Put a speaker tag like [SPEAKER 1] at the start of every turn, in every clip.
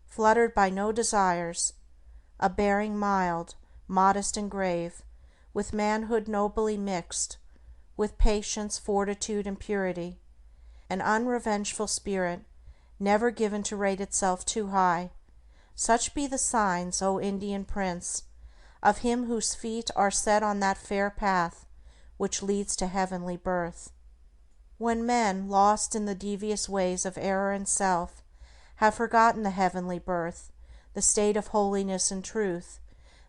[SPEAKER 1] fluttered by no desires, a bearing mild, modest and grave, with manhood nobly mixed, with patience, fortitude and purity, an unrevengeful spirit, never given to rate itself too high. Such be the signs, O Indian Prince, of him whose feet are set on that fair path which leads to heavenly birth. When men, lost in the devious ways of error and self, have forgotten the heavenly birth, the state of holiness and truth,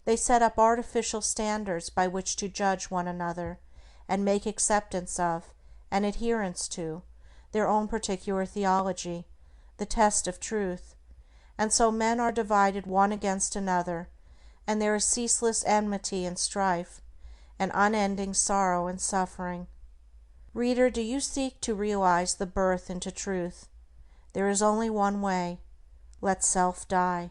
[SPEAKER 1] they set up artificial standards by which to judge one another, and make acceptance of, and adherence to, their own particular theology, the test of truth, and so men are divided one against another, and there is ceaseless enmity and strife, and unending sorrow and suffering. Reader, do you seek to realize the birth into truth? There is only one way. Let self die.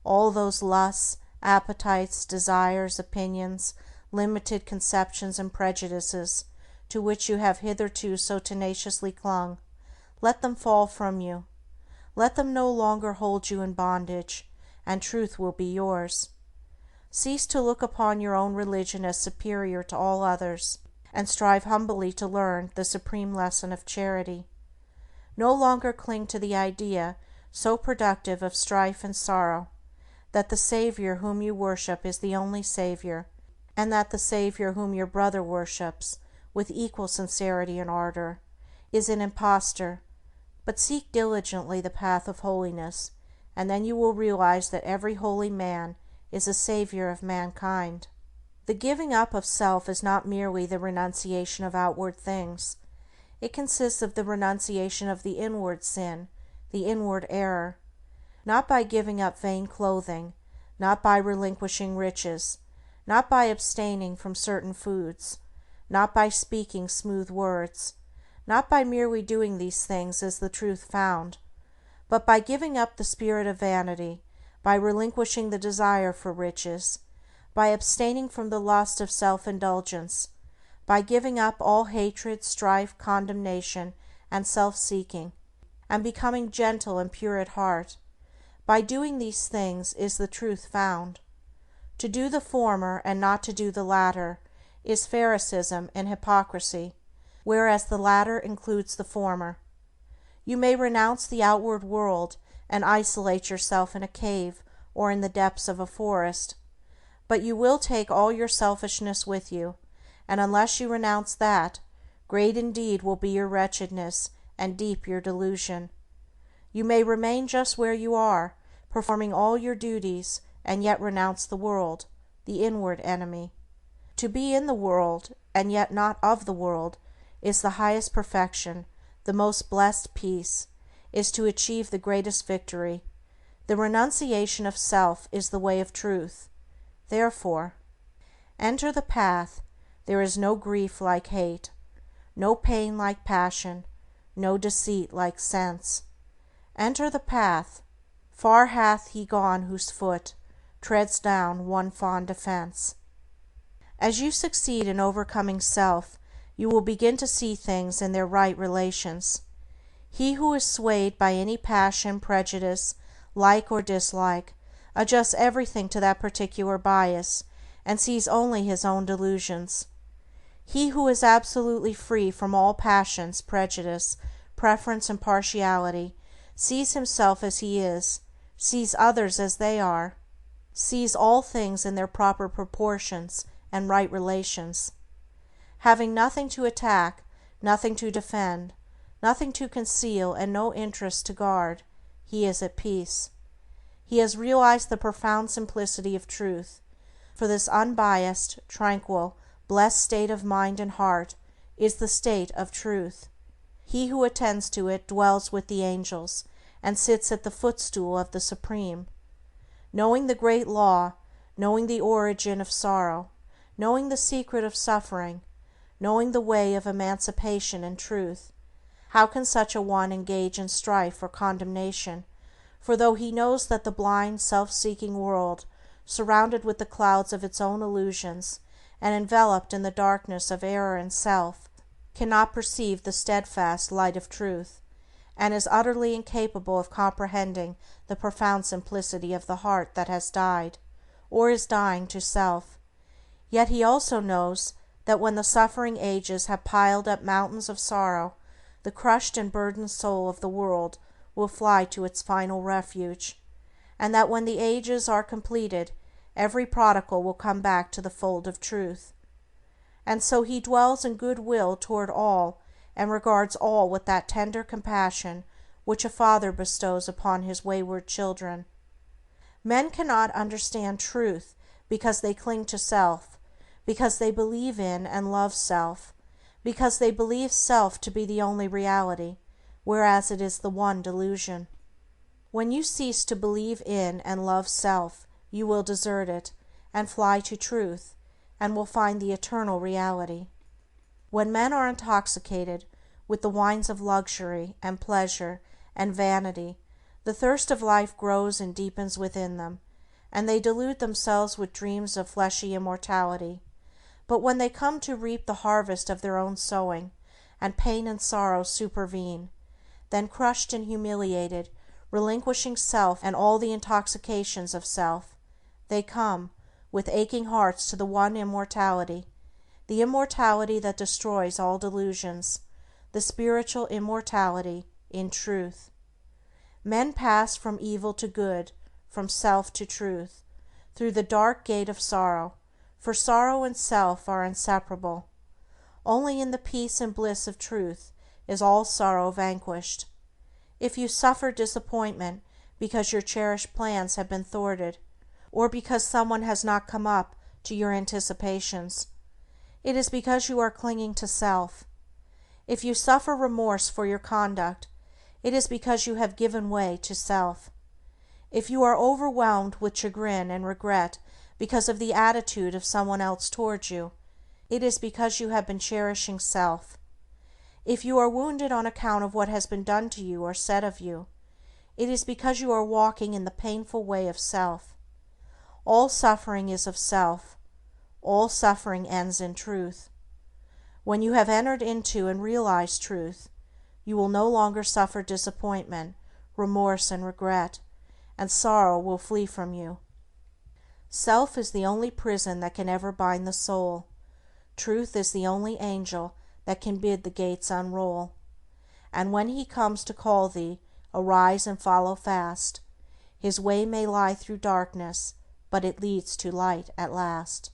[SPEAKER 1] All those lusts, appetites, desires, opinions, limited conceptions and prejudices to which you have hitherto so tenaciously clung, let them fall from you. Let them no longer hold you in bondage, and truth will be yours. Cease to look upon your own religion as superior to all others, and strive humbly to learn the supreme lesson of charity. No longer cling to the idea, so productive of strife and sorrow, that the Savior whom you worship is the only Savior, and that the Savior whom your brother worships, with equal sincerity and ardor, is an impostor, but seek diligently the path of holiness, and then you will realize that every holy man is a savior of mankind. The giving up of self is not merely the renunciation of outward things. It consists of the renunciation of the inward sin, the inward error. Not by giving up vain clothing, not by relinquishing riches, not by abstaining from certain foods, not by speaking smooth words, not by merely doing these things is the truth found, but by giving up the spirit of vanity, by relinquishing the desire for riches, by abstaining from the lust of self-indulgence, by giving up all hatred, strife, condemnation, and self-seeking, and becoming gentle and pure at heart. By doing these things is the truth found. To do the former and not to do the latter is Pharisaism and hypocrisy, whereas the latter includes the former. You may renounce the outward world and isolate yourself in a cave or in the depths of a forest, but you will take all your selfishness with you, and unless you renounce that, great indeed will be your wretchedness and deep your delusion. You may remain just where you are, performing all your duties, and yet renounce the world, the inward enemy. To be in the world, and yet not of the world, is the highest perfection, the most blessed peace, is to achieve the greatest victory. The renunciation of self is the way of truth. Therefore, enter the path. There is no grief like hate, no pain like passion, no deceit like sense. Enter the path. Far hath he gone whose foot treads down one fond offense. As you succeed in overcoming self, you will begin to see things in their right relations. He who is swayed by any passion, prejudice, like or dislike, adjusts everything to that particular bias, and sees only his own delusions. He who is absolutely free from all passions, prejudice, preference, and partiality, sees himself as he is, sees others as they are, sees all things in their proper proportions and right relations. Having nothing to attack, nothing to defend, nothing to conceal, and no interest to guard, he is at peace. He has realized the profound simplicity of truth, for this unbiased, tranquil, blessed state of mind and heart is the state of truth. He who attends to it dwells with the angels, and sits at the footstool of the Supreme. Knowing the great law, knowing the origin of sorrow, knowing the secret of suffering, knowing the way of emancipation and truth, how can such a one engage in strife or condemnation? For though he knows that the blind, self-seeking world, surrounded with the clouds of its own illusions, and enveloped in the darkness of error and self, cannot perceive the steadfast light of truth, and is utterly incapable of comprehending the profound simplicity of the heart that has died, or is dying, to self. Yet he also knows that when the suffering ages have piled up mountains of sorrow, the crushed and burdened soul of the world will fly to its final refuge, and that when the ages are completed, every prodigal will come back to the fold of truth. And so he dwells in good will toward all, and regards all with that tender compassion which a father bestows upon his wayward children. Men cannot understand truth because they cling to self, because they believe in and love self, because they believe self to be the only reality, whereas it is the one delusion. When you cease to believe in and love self, you will desert it, and fly to truth, and will find the eternal reality. When men are intoxicated with the wines of luxury and pleasure and vanity, the thirst of life grows and deepens within them, and they delude themselves with dreams of fleshy immortality. But when they come to reap the harvest of their own sowing, and pain and sorrow supervene, then, crushed and humiliated, relinquishing self and all the intoxications of self, they come, with aching hearts, to the one immortality, the immortality that destroys all delusions, the spiritual immortality in truth. Men pass from evil to good, from self to truth, through the dark gate of sorrow, for sorrow and self are inseparable. Only in the peace and bliss of truth is all sorrow vanquished. If you suffer disappointment because your cherished plans have been thwarted, or because someone has not come up to your anticipations, it is because you are clinging to self. If you suffer remorse for your conduct, it is because you have given way to self. If you are overwhelmed with chagrin and regret because of the attitude of someone else towards you, it is because you have been cherishing self. If you are wounded on account of what has been done to you or said of you, it is because you are walking in the painful way of self. All suffering is of self. All suffering ends in truth. When you have entered into and realized truth, you will no longer suffer disappointment, remorse, and regret, and sorrow will flee from you. Self is the only prison that can ever bind the soul. Truth is the only angel that can bid the gates unroll. And when he comes to call thee, arise and follow fast. His way may lie through darkness, but it leads to light at last.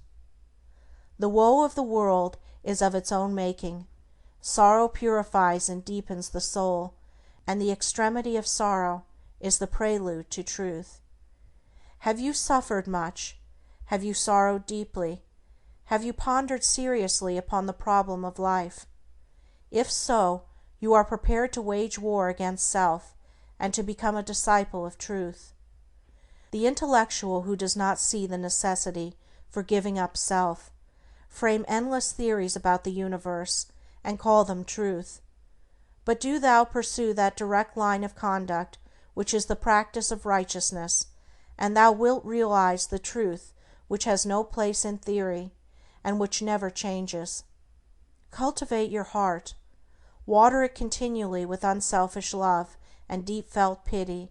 [SPEAKER 1] The woe of the world is of its own making. Sorrow purifies and deepens the soul, and the extremity of sorrow is the prelude to truth. Have you suffered much? Have you sorrowed deeply? Have you pondered seriously upon the problem of life? If so, you are prepared to wage war against self, and to become a disciple of truth. The intellectual who does not see the necessity for giving up self, frame endless theories about the universe, and call them truth. But do thou pursue that direct line of conduct which is the practice of righteousness, and thou wilt realize the truth which has no place in theory, and which never changes. Cultivate your heart. Water it continually with unselfish love and deep-felt pity,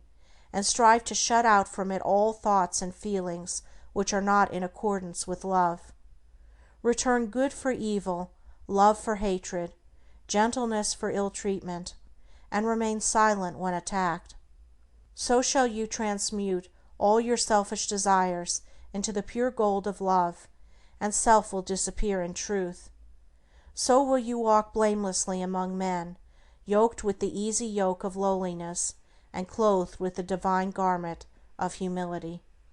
[SPEAKER 1] and strive to shut out from it all thoughts and feelings which are not in accordance with love. Return good for evil, love for hatred, gentleness for ill-treatment, and remain silent when attacked. So shall you transmute all your selfish desires into the pure gold of love, and self will disappear in truth. So will you walk blamelessly among men, yoked with the easy yoke of lowliness, and clothed with the divine garment of humility.